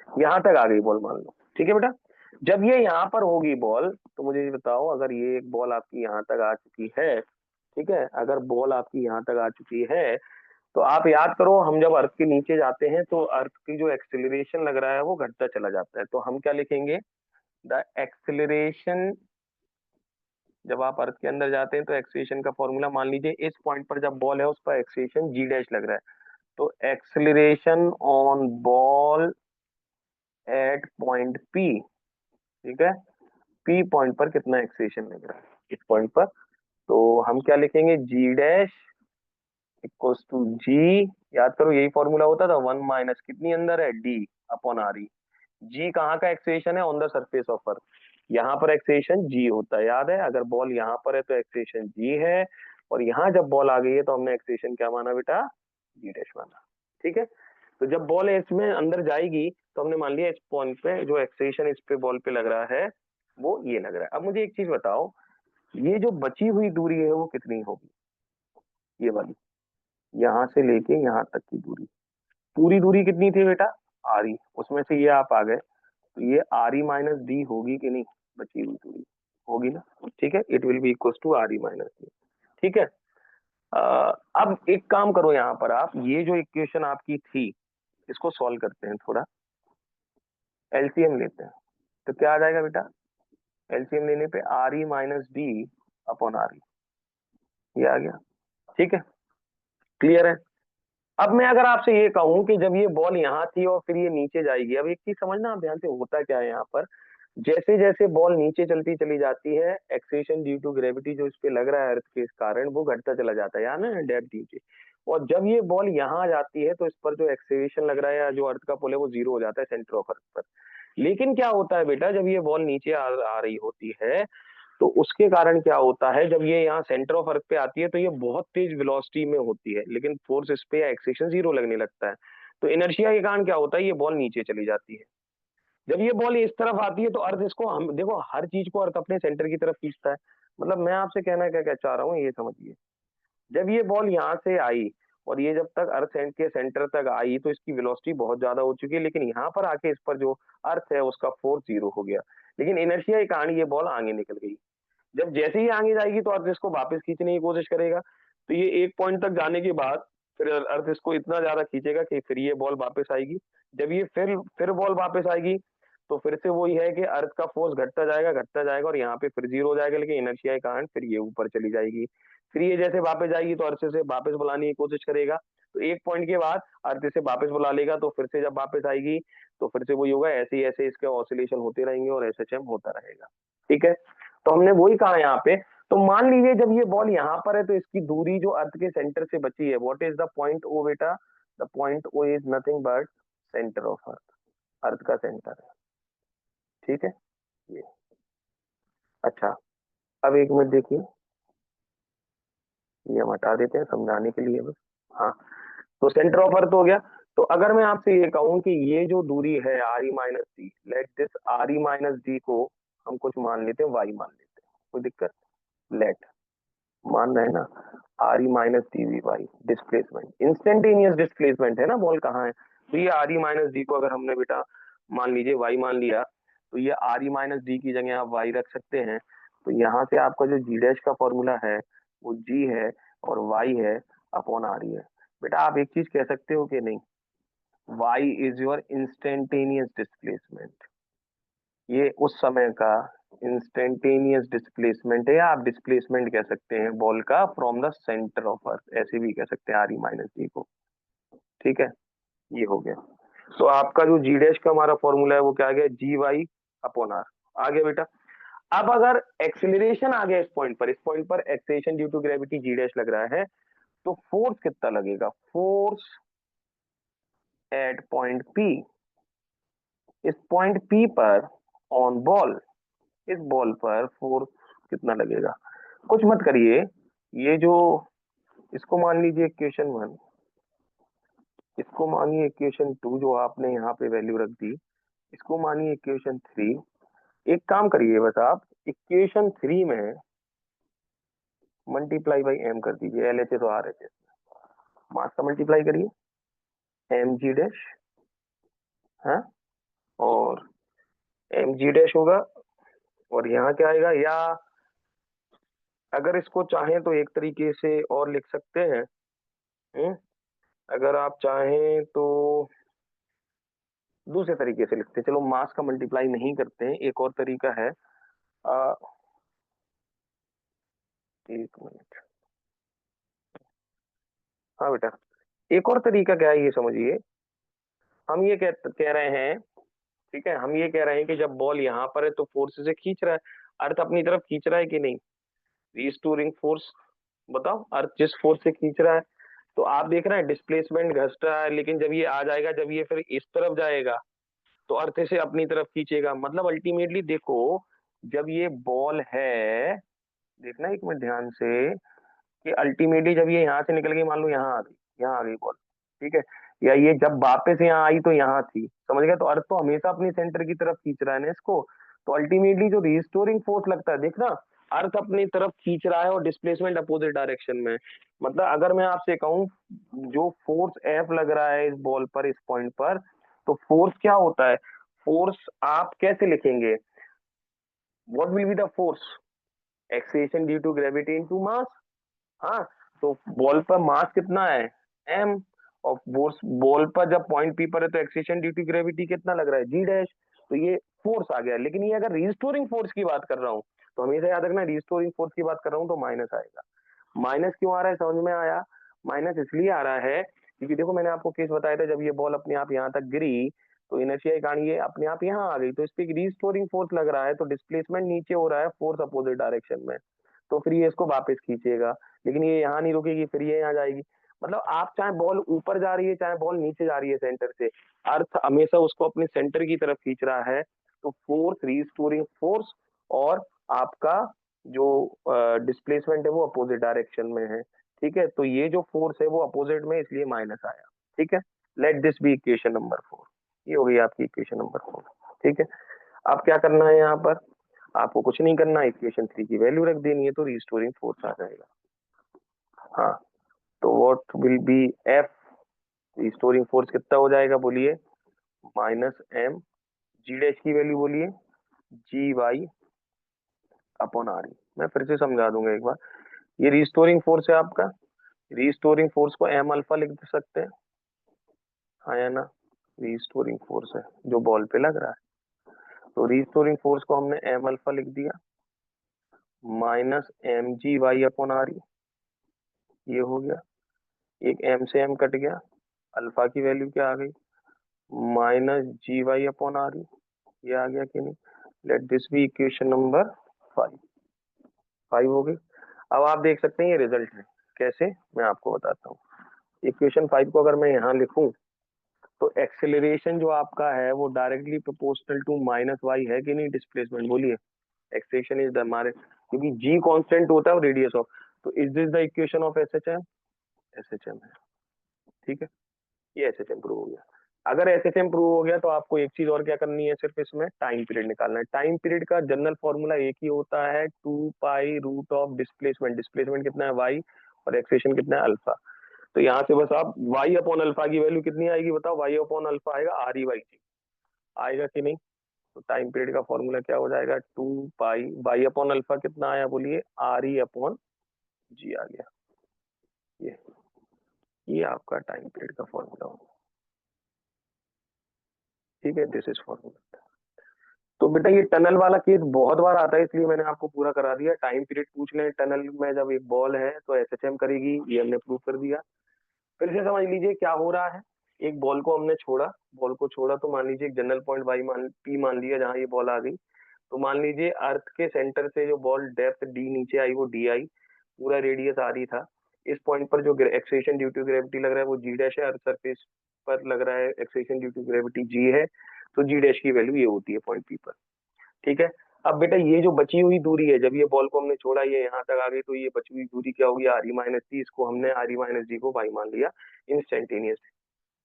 यहाँ तक आ गई बॉल मान लो, ठीक है बेटा। जब ये यहाँ पर होगी बॉल, तो मुझे ये बताओ, अगर ये एक बॉल आपकी यहाँ तक आ चुकी है, ठीक है, अगर बॉल आपकी यहाँ तक आ चुकी है, तो आप याद करो हम जब अर्थ के नीचे जाते हैं तो अर्थ की जो एक्सिलरेशन लग रहा है वो घटता चला जाता है, तो हम क्या लिखेंगे, द एक्सिलरेशन, जब आप अर्थ के अंदर जाते हैं तो एक्सेलरेशन का फॉर्मूला, मान लीजिए इस पॉइंट पर जब बॉल है उस पर एक्सेलरेशन जी डैश लग रहा है, तो acceleration on ball at point P, ठीक है, पी पॉइंट पर कितना एक्सेलरेशन लग रहा है इस पॉइंट पर, तो हम क्या लिखेंगे, जी डैश इक्वल्स टू जी, याद करो यही फॉर्मूला होता था, वन माइनस कितनी अंदर है, डी अपॉन आर ई। जी कहाँ का एक्सेलरेशन है, on the surface of earth, यहाँ पर एक्सेलरेशन जी होता है, याद है, अगर बॉल यहाँ पर है तो एक्सेलरेशन जी है, और यहाँ जब बॉल आ गई है तो हमने एक्सेलरेशन क्या माना बेटा, जी डैश माना, ठीक है। तो जब बॉल इसमें अंदर जाएगी तो हमने मान लिया इस पॉइंट पे जो एक्सेलरेशन इस पे बॉल पे लग रहा है वो ये लग रहा है। अब मुझे एक चीज बताओ, ये जो बची हुई दूरी है वो कितनी होगी, ये वाली, यहाँ से लेके यहाँ तक की दूरी, पूरी दूरी कितनी थी बेटा, आर ई, उसमें से ये आप आ गए, तो ये आर ई माइनस डी होगी कि नहीं, बची हुई दूरी होगी ना, ठीक है, it will be equal to R E minus D, ठीक है। अब एक काम करो, यहाँ पर आप ये जो इक्वेशन आपकी थी इसको सॉल्व करते हैं, थोड़ा एलसीएम लेते हैं, तो क्या आ जाएगा बेटा, एलसीएम लेने पे are E minus D upon R E, ये आ गया, ठीक है, क्लियर है। अब मैं अगर आपसे ये कहूं कि जब ये बॉल यहाँ थी और फिर ये नीचे जाएगी, अब एक चीज समझना आप ध्यान से, होता क्या है यहाँ पर, जैसे जैसे बॉल नीचे चलती चली जाती है, एक्सेलरेशन ड्यू टू ग्रेविटी जो इस पे लग रहा है अर्थ के कारण वो घटता चला जाता है, यार ना डेप्थ नीचे, और जब ये बॉल यहाँ जाती है तो इस पर जो एक्सेलरेशन लग रहा है या जो अर्थ का पुल है वो जीरो हो जाता है सेंटर ऑफ अर्थ पर। लेकिन क्या होता है बेटा, जब ये बॉल नीचे आ रही होती है तो उसके कारण क्या होता है, जब ये यहाँ सेंटर ऑफ अर्थ पे आती है तो ये बहुत तेज वेलोसिटी में होती है, लेकिन फोर्स इस पे एक्सेलरेशन जीरो लगने लगता है, तो इनर्शिया के कारण क्या होता है, ये बॉल नीचे चली जाती है। जब ये बॉल इस तरफ आती है तो अर्थ इसको, हम देखो हर चीज को अर्थ अपने सेंटर की तरफ खींचता है, मतलब मैं आपसे कहना क्या क्या चाह रहा हूँ ये समझिए, जब ये बॉल यहाँ से आई और ये जब तक अर्थ के सेंटर तक आई तो इसकी वेलोसिटी बहुत ज्यादा हो चुकी है, लेकिन यहाँ पर आके इस पर जो अर्थ है उसका फोर्स जीरो हो गया, लेकिन इनर्शिया के कारण ये बॉल आगे निकल गई। जब जैसे ही आगे जाएगी तो अर्थ इसको वापस खींचने की कोशिश करेगा, तो ये एक पॉइंट तक जाने के बाद फिर अर्थ इसको इतना ज्यादा खींचेगा कि फिर ये बॉल वापस आएगी। जब ये फिर बॉल वापस आएगी तो फिर से वही है कि अर्थ का फोर्स घटता जाएगा और यहाँ पे फिर जीरो हो जाएगा, लेकिन इनर्शिया के कारण फिर ये ऊपर चली जाएगी। फिर ये जैसे वापस जाएगी तो अर्थ से वापस बुलाने की कोशिश करेगा, तो एक पॉइंट के बाद अर्थ से वापस बुला लेगा, तो फिर से जब वापस आएगी तो फिर से वही होगा, ऐसे ही ऐसे इसके ऑसिलेशन होते रहेंगे और एसएचएम होता रहेगा। ठीक है, तो हमने वही कहा यहाँ पे। तो मान लीजिए जब ये बॉल यहाँ पर है तो इसकी दूरी जो अर्थ के सेंटर से बची है, what is the point O बेटा? The point O is nothing but centre of earth, earth का सेंटर है। ठीक है ये। अच्छा, अब एक मिनट देखिए, ये हम हटा देते हैं समझाने के लिए बस। हाँ, तो सेंटर ऑफ अर्थ हो गया। तो अगर मैं आपसे ये कहूं कि ये जो दूरी है are E minus D, let this are E minus D को हम कुछ मान लेते हैं, वाई मान लेते हैं, कोई दिक्कत? लेट मान रहे हैं ना, R E minus D V Y, displacement, instantaneous displacement है ना, बॉल कहाँ है। तो ये आर ई माइनस डी को अगर हमने बेटा मान लीजिए वाई मान लिया, तो ये आर ई माइनस डी की जगह आप वाई रख सकते हैं। तो यहाँ से आपका जो जी डैश का फॉर्मूला है वो जी है और वाई है अपॉन आर ई है। बेटा आप एक चीज कह सकते हो कि नहीं, Y is your instantaneous displacement, ये उस समय का इंस्टेंटेनियस डिस्प्लेसमेंट है, या आप डिस्प्लेसमेंट कह सकते हैं बॉल का फ्रॉम द सेंटर ऑफ अर्थ, ऐसे भी कह सकते हैं आर ई माइनस डी को। ठीक है, ये हो गया। तो आपका जो जी डैश का हमारा फॉर्मूला है वो क्या आ गया, जी वाई अपॉन आर आ गया बेटा। अब अगर एक्सिलरेशन आ गया इस पॉइंट पर acceleration due to gravity G dash लग रहा है, तो फोर्स कितना लगेगा, फोर्स एट पॉइंट पी, इस पॉइंट पी पर ऑन बॉल, इस बॉल पर फोर्स कितना लगेगा? कुछ मत करिए, ये जो इसको मान लीजिए इक्वेशन 1, इसको मानिए इक्वेशन 2 जो आपने यहाँ पे वैल्यू रख दी, इसको मानिए इक्वेशन 3। एक काम करिए बस, आप इक्वेशन 3 में मल्टीप्लाई बाई एम कर दीजिए, एल एच एस और आर एच एस, मास का मल्टीप्लाई करिए, एम जी डैश, हाँ, और एम जी डैश होगा, और यहाँ क्या आएगा, या अगर इसको चाहें तो एक तरीके से और लिख सकते हैं, अगर आप चाहें तो दूसरे तरीके से लिखते हैं, चलो मास का मल्टीप्लाई नहीं करते हैं, एक और तरीका है। एक मिनट, हाँ बेटा, एक और तरीका क्या है ये समझिए। हम ये कह रहे हैं, ठीक है, हम ये कह रहे हैं कि जब बॉल यहाँ पर है तो फोर्स से खींच रहा है, अर्थ अपनी तरफ खींच रहा है कि नहीं, रिस्टोरिंग फोर्स, बताओ अर्थ जिस फोर्स से खींच रहा है, तो आप देख रहे हैं डिस्प्लेसमेंट घट रहा है, लेकिन जब ये आ जाएगा, जब ये फिर इस तरफ जाएगा तो अर्थ से अपनी तरफ खींचेगा। मतलब अल्टीमेटली देखो, जब ये बॉल है, देखना एक मिनट ध्यान से, कि अल्टीमेटली जब ये यहाँ से निकल गई, मान लो यहाँ आ गई बॉल, ठीक है, या ये जब वापस यहाँ आई तो यहाँ थी, समझ गया, तो अर्थ तो हमेशा अपनी सेंटर की तरफ खींच रहा है ना इसको। तो अल्टीमेटली जो रिस्टोरिंग फोर्स लगता है, देखना अर्थ अपनी तरफ खींच रहा है और डिस्प्लेसमेंट अपोजिट डायरेक्शन में। मतलब अगर मैं आपसे कहूं जो फोर्स एफ लग रहा है इस बॉल पर, इस पॉइंट पर, तो फोर्स क्या होता है, फोर्स आप कैसे लिखेंगे, what will be the force, acceleration due to gravity into mass. हाँ, तो बॉल पर मास कितना है, एम, और फोर्स बॉल पर जब पॉइंट पी पर है तो एक्सेलेरेशन ड्यू टू ग्रेविटी कितना लग रहा है, जी डैश। तो ये फोर्स आ गया, लेकिन ये अगर रिस्टोरिंग फोर्स की बात कर रहा हूँ तो हमेशा याद रखना, रिस्टोरिंग फोर्स की बात कर रहा हूँ तो माइनस आएगा। माइनस क्यों आ रहा है समझ में आया? माइनस इसलिए आ रहा है क्योंकि देखो मैंने आपको केस बताया था, जब ये बॉल अपने आप यहाँ तक गिरी तो इनर्शिया के कारण ये अपने आप यहाँ आ गई, तो इस पे रिस्टोरिंग फोर्स लग रहा है, तो डिस्प्लेसमेंट नीचे हो रहा है, फोर्स अपोजिट डायरेक्शन में, तो फिर ये इसको वापस खींचेगा, लेकिन ये यहाँ नहीं रुकेगी, फिर ये यहाँ जाएगी। मतलब आप चाहे बॉल ऊपर जा रही है चाहे बॉल नीचे जा रही है सेंटर से, अर्थ हमेशा उसको अपने सेंटर की तरफ खींच रहा है, तो फोर्स रिस्टोरिंग फोर्स, और आपका जो डिस्प्लेसमेंट है वो अपोजिट डायरेक्शन में है। ठीक है, तो ये जो फोर्स है वो अपोजिट में, इसलिए माइनस आया। ठीक है, let this be equation number 4, ये हो गई आपकी इक्वेशन नंबर 4। ठीक है, अब क्या करना है यहाँ पर, आपको कुछ नहीं करना, इक्वेशन 3 की वैल्यू रख देनी है तो रिस्टोरिंग फोर्स आ जाएगा। हाँ, तो what will B F, restoring force कितना हो जाएगा बोलिए, माइनस एम, जी डैश की वैल्यू बोलिए, जी वाई अपॉन आर ई, मैं फिर से समझा दूंगा एक बार। ये रिस्टोरिंग फोर्स है आपका, रिस्टोरिंग फोर्स को एम अल्फा लिख सकते हैं, हाँ या ना। रिस्टोरिंग फोर्स है जो बॉल पे लग रहा है, तो रिस्टोरिंग फोर्स को हमने एम अल्फा लिख दिया, minus M G Y upon R E, ये हो गया। एक एम से एम कट गया, अल्फा की वैल्यू क्या आ गई, minus G Y upon R E, ये आ गया कि नहीं। Let this be equation number 5, 5 हो गई। अब आप देख सकते हैं ये रिजल्ट है, कैसे मैं आपको बताता हूँ। इक्वेशन 5 को अगर मैं यहाँ लिखूं, तो एक्सेलरेशन जो आपका है वो directly proportional to minus Y है कि नहीं, डिस्प्लेसमेंट बोलिए। एक्सेलरेशन इज हमारे, क्योंकि जी कांस्टेंट होता है और रेडियस ऑफ, तो is this the equation of S H M, S H M है, ठीक है। ये एस एच एम प्रूव हो गया। अगर एस एच एम प्रूव हो गया तो आपको एक चीज और क्या करनी है, सिर्फ इसमें टाइम पीरियड निकालना है। टाइम पीरियड का जनरल फॉर्मूला एक ही होता है, 2 pi root of displacement, displacement कितना है वाई और एक्सेलरेशन कितना है अल्फा। तो यहाँ से बस आप वाई अपॉन अल्फा की वैल्यू कितनी आएगी बताओ, वाई अपॉन अल्फा आएगा आर ई वाई जी, आएगा कि नहीं। तो टाइम पीरियड का फॉर्मूला क्या हो जाएगा, 2 पाई, वाई अपॉन अल्फा कितना आया बोलिए, आर ई अपॉन जी आ गया। ये ये आपका टाइम पीरियड का फॉर्मूला होगा, ठीक है। This is formula. तो बेटा ये टनल वाला केस बहुत बार आता है, इसलिए मैंने आपको पूरा करा दिया। टाइम पीरियड पूछ लें टनल में, जब एक बॉल है तो एसएचएम करेगी, ये हमने प्रूव कर दिया। फिर से समझ लीजिए क्या हो रहा है। एक बॉल को हमने छोड़ा, बॉल को छोड़ा तो मान लीजिए एक जनरल पॉइंट वाई मान पी मान लिया जहां ये बॉल आ गई। तो मान लीजिए अर्थ के सेंटर से जो बॉल डेप्थ डी नीचे आई वो डी आई, पूरा रेडियस आ रही था। इस पॉइंट पर जो एक्सेलेरेशन ड्यू टू ग्रेविटी लग रहा है वो जी डैश है, अर्थ सरफेस पर लग रहा है एक्सेलेरेशन ड्यू टू ग्रेविटी जी है, तो जी डैश की वैल्यू ये होती है पॉइंट पी पर, ठीक है। अब बेटा ये जो बची हुई दूरी है, जब ये बॉल को हमने छोड़ा ये यहाँ तक आ गई, तो ये बची हुई दूरी क्या होगी, आर ई माइनस डी, इसको हमने आर ई माइनस डी को वाई मान लिया, इंस्टेंटेनियस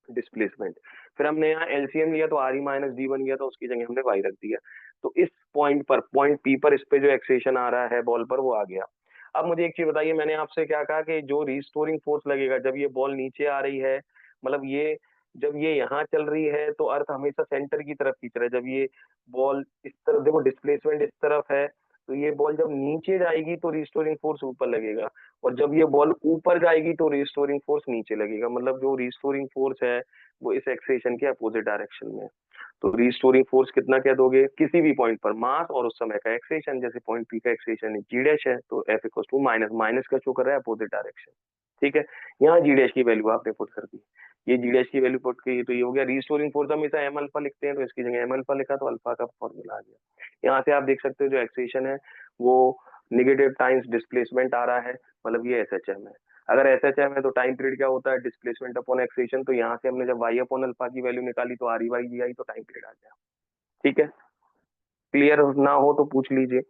डिस्प्लेसमेंट। फिर हमने यहाँ एलसीएम लिया तो आर ई माइनस डी बन गया, तो उसकी जगह हमने वाई रख दिया। तो इस पॉइंट पर, पॉइंट पी पर, इस पे जो एक्सेशन आ रहा है बॉल पर वो आ गया। अब मुझे एक चीज बताइए, मैंने आपसे क्या कहा कि जो रिस्टोरिंग फोर्स लगेगा जब ये बॉल नीचे आ रही है, मतलब ये जब ये यहाँ चल रही है तो अर्थ हमेशा सेंटर की तरफ खींच रहा है। जब ये बॉल इस तरफ, देखो डिस्प्लेसमेंट इस तरफ है, तो ये बॉल जब नीचे जाएगी तो रिस्टोरिंग फोर्स ऊपर लगेगा, और जब ये बॉल ऊपर जाएगी तो रिस्टोरिंग फोर्स नीचे लगेगा। मतलब जो रिस्टोरिंग फोर्स है वो इस एक्सेशन के अपोजिट डायरेक्शन में है। तो रिस्टोरिंग फोर्स कितना कह दोगे, किसी भी पॉइंट पर मास और उस समय का एक्सेशन, जैसे पॉइंट पी का एक्सेशन जी डैश है तो F equal to minus, minus का शो कर रहा है अपोजिट डायरेक्शन, ठीक है। यहाँ जी डैश की वैल्यू आपने पुट कर दी, ये जी डैश की वैल्यू पुट की, तो ये हो गया रिस्टोरिंग फोर्स। हमेशा एम अल्फा लिखते हैं तो इसकी जगह एम अल्फा लिखा तो अल्फा का फॉर्मूला आ गया। यहाँ से आप देख सकते हो जो एक्सेशन है वो निगेटिव टाइम्स डिस्प्लेसमेंट आ रहा है, मतलब ये एस एच एम है। अगर एस एच एम है तो टाइम पीरियड क्या होता है, डिस्प्लेसमेंट अपॉन एक्सेशन। तो यहाँ से हमने जब वाई अपॉन अल्फा की वैल्यू निकाली तो आर ई वाई जी आई, तो टाइम पीरियड आ गया, ठीक है। क्लियर ना हो तो पूछ लीजिए।